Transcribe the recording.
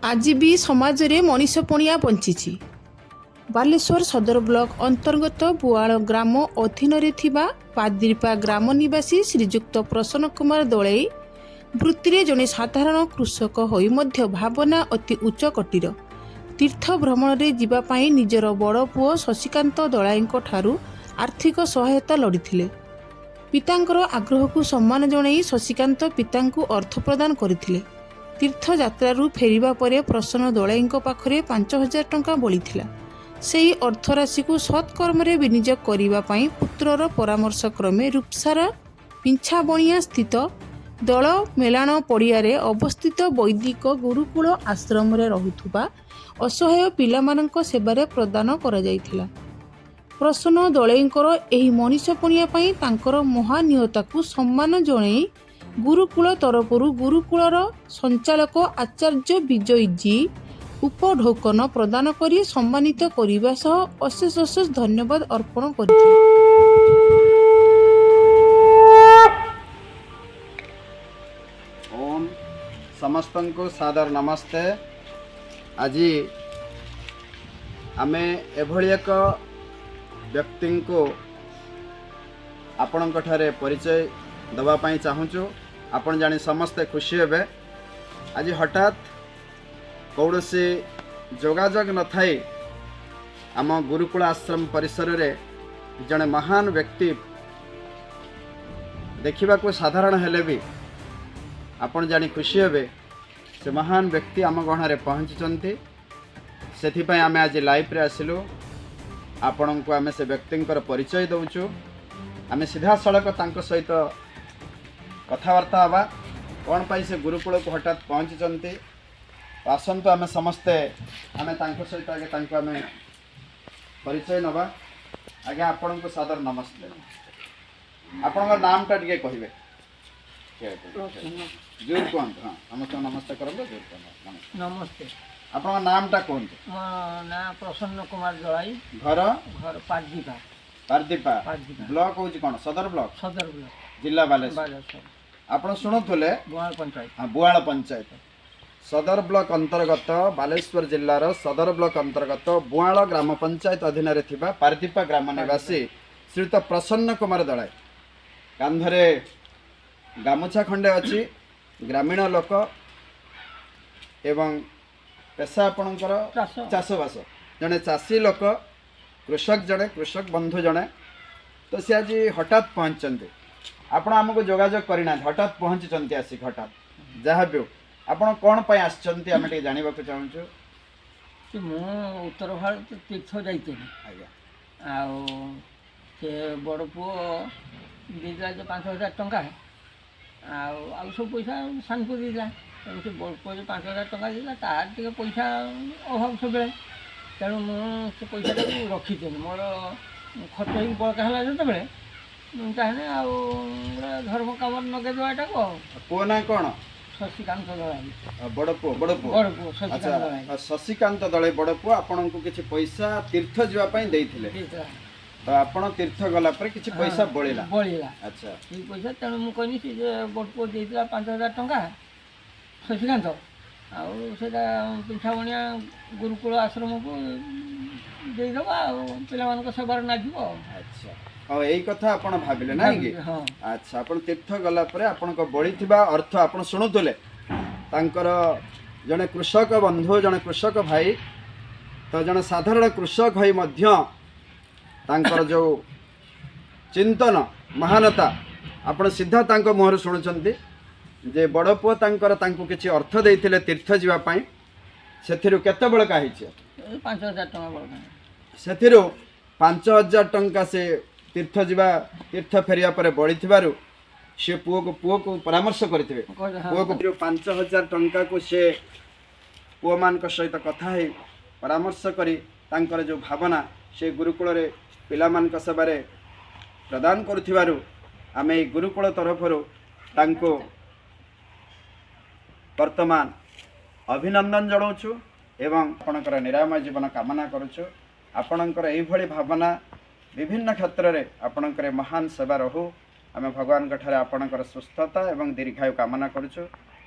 आज भी समाज रे मनीष पणिया बंची। बालेश्वर सदर ब्लॉक अंतर्गत बुआल ग्राम अधीन पादिरपा ग्राम निवासी श्रीजुक्त प्रसन्न कुमार दलई वृत्ति जड़े साधारण कृषक होई मध्य भावना अति उच्च कोटीर तीर्थ भ्रमण रे जीवापाई निजर बड़ पुओ शशिकांत दलाई ठारू आर्थिक सहायता लड़िथिले। पितांकर आग्रह को सम्मान जणाई शशिकांत पितांकु अर्थ प्रदान करथिले। तीर्थ यात्रारू फेरिबा परे प्रसन्न दलाई पाखरे 5,000 टंका बलिथिला। सेही अर्थराशि को सत्कर्म विनियोग करने पुत्रर परामर्श क्रमे रूपसार पिंछा बणिया स्थित दल मेलाण पड़ियारे अवस्थित वैदिक गुरुकुल आश्रम रे रहुथुबा असहाय पिलामानंक सेवारे प्रदान करा जायथिला। प्रसन्न दलईंकर एही मनीष पणिया पई तांकर महानियता को सम्मान जणाई गुरुकुल तरफरु गुरुकुलर संचालक आचार्य विजय जी उपढोकन प्रदान करी सम्मानित करने सह अशेष अशेष धन्यवाद अर्पण करथिले। ओम समस्तन को सादर नमस्ते। आज आमे एभली एक व्यक्ति को आपण ठारे परिचय दवापाई चाहूँ। आपण जानी समस्ते खुशी हेबे। आज हठात कौन से जोगाजोग न थाई आम गुरुकुल आश्रम परिसर रे जड़े महान व्यक्ति देखा को साधारण हेले भी आपण जानी खुशी हेबे से महान व्यक्ति आम गहण में पहुँची से आम आज लाइव रे आसिलु। आपण को आम से व्यक्ति परिचय दौचु। आम सीधा सड़क सहित कथबार्ता हवा कौन पाई से गुरुकुल को हठात पहुँची। आसतु आम समस्ते आम सहित आगे आम परिचय नवा। आगे आपण को सादर नमस्ते। आपण नाम टा टे कहे जोर कहतु। हाँ समस्त नमस्ते कर नमस्ते। आपण नाम टा कहतु। ना प्रसन्न कुमार दलाई। घर घर पारदीपा। पारदीपा ब्लॉक हूँ कौन सदर ब्लॉक जिला बालेश्वर। आपण शुणुले बुआल पंचायत। हाँ बुआल पंचायत सदर ब्लॉक अंतर्गत बालेश्वर जिलार सदर ब्लॉक अंतर्गत बुआल ग्राम पंचायत अधीन पारदीपा ग्राम निवासी श्रीयुत प्रसन्न कुमार दलाई कांधरे गामुछा खंडे अच्छी ग्रामीण लोक एवं पेशा आपणकर चाषबास जड़े चाषी लोक कृषक जड़े कृषक बंधु जड़े तो सी आज हठात पहुँचते आपण आमको जोगाजोग करना हठात पहुँची आसिक हठात जहाँ भी आपण कौन पाई आसचंती आमे टे जानिबा को चाहूछु कि मु उत्तर भारत तीर्थ जाइते आज्ञा आउ से बड़ पुओ देला जो 5,000 टंका आउ सब पैसा सानपु देला से बड़ पुओ जो 5,000 टंका देला तार टिके पैसा अभाव सब तेणु से पैसा रखी मोर खर्च ही बड़का है जो ताहले धर्म काम नगे देवाटा को पुओ ना कौन शशिकांत दलाई बड़ पुओ अच्छा शशिकांत दलाई बड़ पुओ आपण को किछि पैसा तीर्थ जीवा पई देइथिले तो आपण तीर्थ गला पर किछि पैसा बळिला अच्छा ई पैसा तेणु मु कहनी से जे बड़ पुओ देइतला 5,000 टंका शशिकांत आउ सेटा पिंछा बणिया गुरुकुल आश्रम को देई दबा पिला मान सेवार नाजिबो। अच्छा हाँ यही कथा आपण भाविले ना कि अच्छा आपण तीर्थ गला परे आपण को बळिथिबा अर्थ आपण शुणुतले तांकर जने कृषक बंधु जने कृषक भाई तो जने साधारण कृषक भाई मध्य तांकर जो चिंतन महानता आपण सीधा तांको मोहर शुणुचंती जे बड़ पुओ तांकर तांको किछि अर्थ देइथिले तीर्थ जीवा पई सेथिरु केते बळका हिचे 5,000 टंका बळका सेथिरु 5,000 टंका से तीर्थ जीवा तीर्थ फेरिया पर बड़ी सी पुओ को परामर्श करते पुओ को 5,000 टंका को से पुओ मान सहित कथा है परामर्श करी तांकर जो भावना से गुरुकुल रे पिला मान सेवारे प्रदान करुथिबारु आमे गुरुकुल तरफरु तांको वर्तमान अभिनंदन जणाउछु एवं आपणकर निरामय जीवन कामना करुछु। आपणकर एही भली भावना विभिन्न क्षेत्र में आपणकर महान सेवा रहू आम भगवान ठारे आपणकर सुस्थता एवं दीर्घायु कामना करुछु।